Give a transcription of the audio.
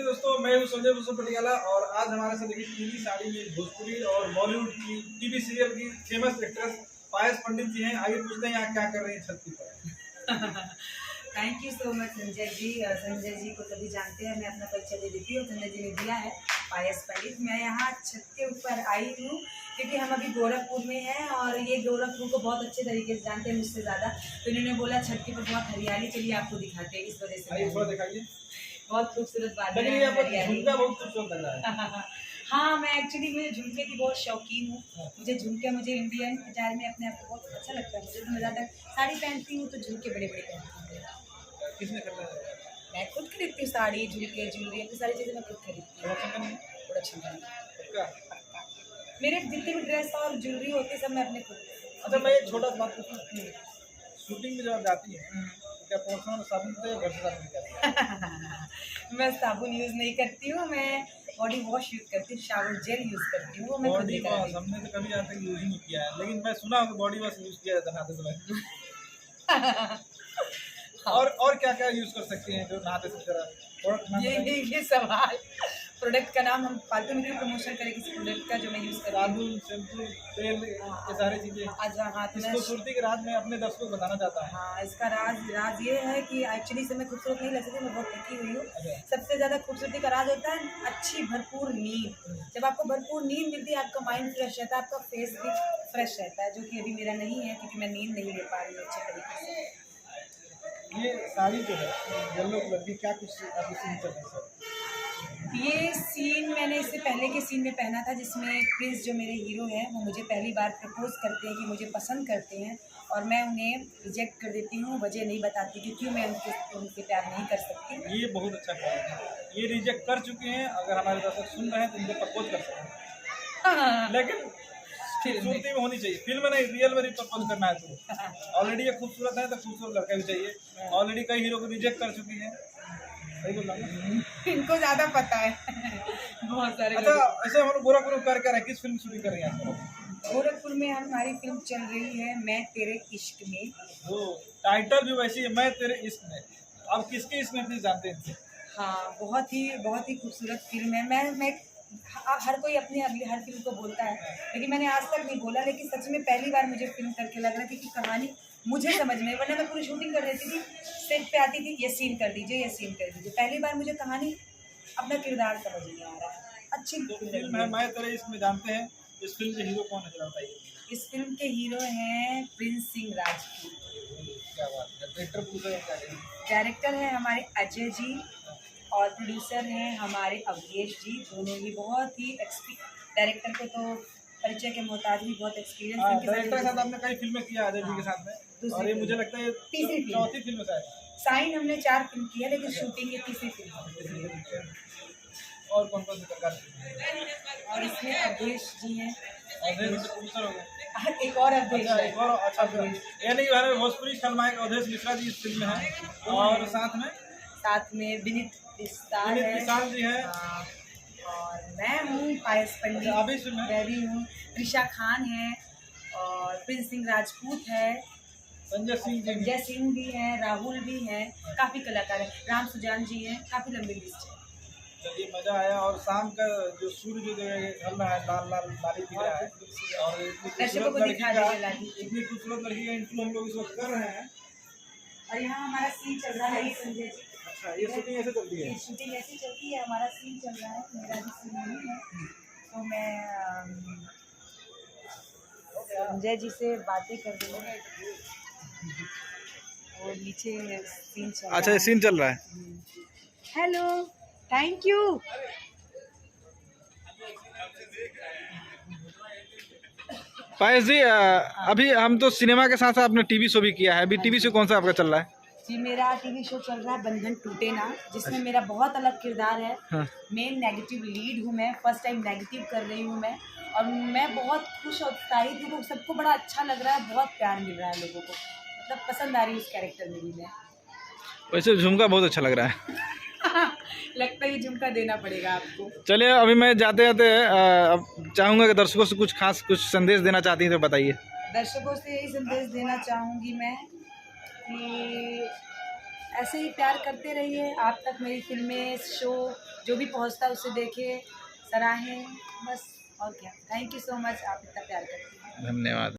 दोस्तों, मैं हूं संजय भूषण पटियाला और आज हमारे साथ एक नीली साड़ी में भोजपुरी और बॉलीवुड की टीवी सीरियल की फेमस एक्ट्रेस पायस पंडित जी हैं। आगे पूछते हैं यहाँ क्या कर रही हैं छत पर। Thank you so much Sanjay ji. Sanjay ji को सभी जानते हैं, मैं अपना परिचय दे देती हूँ। संजय जी ने दिया है पायस पंडित। मैं यहाँ छत के ऊपर आई हूँ क्योंकि हम अभी गोरखपुर में हैं और ये गोरखपुर को बहुत अच्छे तरीके से जानते हैं मुझसे ज़्यादा। तो इन्होंने बोला छत के ऊपर बहुत हरियाली, चलिए आपको दिखाते हैं। इस वजह से दिखाइए, बहुत खूबसूरत बात है। हरियाली बहुत खूबसूरत लग रहा है। हाँ, मैं एक्चुअली मुझे झुमके की बहुत शौकीन हूँ। मुझे झुमके, मुझे इंडियन अटायर में अपने आप को बहुत अच्छा लगता है। मुझे तो मैं ज़्यादा साड़ी पहनती हूँ तो झुमके बड़े बड़े पहनती हूँ। किसने करना है? मैं खुद खरीदती हूँ साड़ी, झुमके, ज्वेलरी, अपनी सारी चीज़ें मैं खुद खरीदती हूँ। प्रोडक्शन का मेरे जितनी भी ड्रेस और ज्वेलरी होती है सब मैं अपने खुद। अच्छा, मैं एक छोटा सा बात पूछूं, शूटिंग में जब आप जाती है क्या पर्सनल साबुन से घर से साबुन करती है? मैं साबुन यूज़ नहीं करती हूँ, मैं बॉडी वॉश यूज़ करती हूँ, शावर जेल यूज़ करती हूँ। वो मैं खुद बॉडी ही करती वॉश हूँ। हमने तो कभी आज तक यूज ही नहीं किया है, लेकिन मैं सुना हूँ कि बॉडी वॉश यूज किया जाता है नहाते समय। और क्या क्या यूज कर सकते हैं जो नहाते समय? ये सवाल प्रोडक्ट का नाम हम फालतू में क्यों प्रमोशन करें किसी प्रोडक्ट का जो मैं यूज़ करती हूँ। साबुन, शैम्पू, तेल, ये सारी चीजें। आज हाँ तो मैं इसको सुर्ती के राज में अपने दर्शकों को बताना चाहता हूँ। हाँ, इसका राज ये है कि एक्चुअली से मैं खूबसूरत नहीं लग सकती, मैं बहुत थकी हुई हूँ। सबसे ज़्यादा खूबसूरती का राज होता है अच्छी भरपूर नींद। जब आपको भरपूर नींद मिलती है आपका माइंड फ्रेश रहता है, आपका फेस भी फ्रेश रहता है, जो कि अभी मेरा नहीं है क्योंकि मैं नींद नहीं ले पा रही हूँ अच्छे तरीके से। ये साड़ी जो है येलो कलर की, क्या कुछ आपकी सीन चल रही है सर? ये सीन मैंने इससे पहले के सीन में पहना था जिसमें प्रिंस जो मेरे हीरो हैं वो मुझे पहली बार प्रपोज करते हैं कि मुझे पसंद करते हैं और मैं उन्हें रिजेक्ट कर देती हूँ, वजह नहीं बताती कि क्यों मैं उनसे प्यार नहीं कर सकती। ये बहुत अच्छा काम है। ये रिजेक्ट कर चुके हैं, अगर हमारे दर्शक सुन रहे हैं तो इनसे प्रपोज कर सकते हैं। लेकिन खूबसूरती में होनी चाहिए, फिल्म में नहीं, रियल में प्रपोज करना है तो ऑलरेडी ये खूबसूरत है तो खूबसूरत लड़का भी चाहिए। ऑलरेडी कई हीरो को रिजेक्ट कर चुकी है, सही बोल रहा हूँ? इनको ज़्यादा पता है। बहुत सारे। अच्छा, ऐसे हम लोग गोरखपुर में कर रहे हैं, किस फिल्म शूटिंग कर रही हैं? गोरखपुर में हमारी फिल्म चल रही है मैं तेरे इश्क में। वो टाइटल भी वैसी है, मैं तेरे इश्क में। आप किसके इश्क में प्लीज जानते हैं? हाँ, बहुत ही खूबसूरत फिल्म है। मैं हर कोई अपनी अगली हर फिल्म को बोलता है लेकिन मैंने आज तक नहीं बोला, लेकिन सच में पहली बार मुझे फिल्म करके लग रहा था कि कहानी मुझे समझ में, वरना मैं पूरी शूटिंग कर देती थी, सेट पे आती थी, ये सीन कर दीजिए, ये सीन कर दीजिए। पहली बार मुझे कहानी अपना किरदार समझ नहीं आ रहा है। अच्छी फिल्म है मैं तेरे इश्क में। जानते हैं इस फिल्म के हीरो कौन है, जरा बताइए। इस फिल्म के हीरो हैं प्रिंस सिंह राजपूत। क्या बात है, डायरेक्टर डायरेक्टर है हमारे अजय जी और प्रोड्यूसर हैं हमारे अवधेश जी। दोनों ही बहुत ही डायरेक्टर को तो परिचय के मोहताज भी, बहुत एक्सपीरियंस है। डायरेक्टर के साथ आपने कई फिल्में किया अजय जी के साथ में, और ये मुझे लगता है तीसरी चौथी फिल्म है। साइन हमने 4 फिल्म की है लेकिन शूटिंग ये तीसरी फिल्म है। और कौन कौन से प्रकार? और इसमें अवधेश जी हैं, प्रोड्यूसर हो गए। एक और अवधेश है। एक और अच्छा ये नहीं है, भोजपुरी खलनायक अवधेश मिश्रा जी इस फिल्म में है, और साथ में विनीत पिसाल जी है। और मैं हूँ पायस पंडित, मैं भी हूँ। त्रिशा खान है और प्रिंस सिंह राजपूत है, संजय सिंह भी है, राहुल भी है, काफ़ी कलाकार है, राम सुजान जी हैं, काफ़ी लंबी लिस्ट है। चलिए, मजा आया। और शाम का जो सूर्य जो ढल रहा है, लाल लाल लाली दिख रहा है, और दर्शकों को दिखा देगा इतनी खूबसूरत लड़की का इंटरव्यू हम लोग इस वक्त कर रहे हैं। और यहाँ हमारा सीन चल रहा है संजय जी। अच्छा, ये शूटिंग ऐसे चलती है? शूटिंग ऐसी चलती है, हमारा सीन चल रहा है, मेरा भी सीन नहीं है तो मैं संजय जी से बातें कर रही हूँ और नीचे सीन चल रहा है। अच्छा, ये सीन चल रहा है। Hello, thank you. Payas ji, अभी हम तो सिनेमा के साथ साथ आपने टीवी शो भी किया है, अभी टीवी शो कौन सा आपका चल रहा है? जी, मेरा टीवी शो चल रहा है बंधन टूटे ना, जिसमें मेरा बहुत अलग किरदार है। हाँ। मेन नेगेटिव लीड हूँ मैं, फर्स्ट टाइम नेगेटिव कर रही हूँ मैं, और मैं बहुत खुश और उत्साहित हूँ। सबको बड़ा अच्छा लग रहा है, बहुत प्यार मिल रहा है लोगों को, मतलब पसंद आ रही है उस कैरेक्टर में भी मैं। वैसे झुमका बहुत अच्छा लग रहा है। लगता है झुमका देना पड़ेगा आपको। चलिए, अभी मैं जाते जाते चाहूँगा कि दर्शकों से कुछ खास कुछ संदेश देना चाहती हैं तो बताइए। दर्शकों से यही संदेश देना चाहूँगी मैं कि ऐसे ही प्यार करते रहिए, आप तक मेरी फिल्में, शो जो भी पहुंचता है उसे देखें, सराहें, बस और क्या। थैंक यू सो मच, आप इतना प्यार करते हैं। धन्यवाद।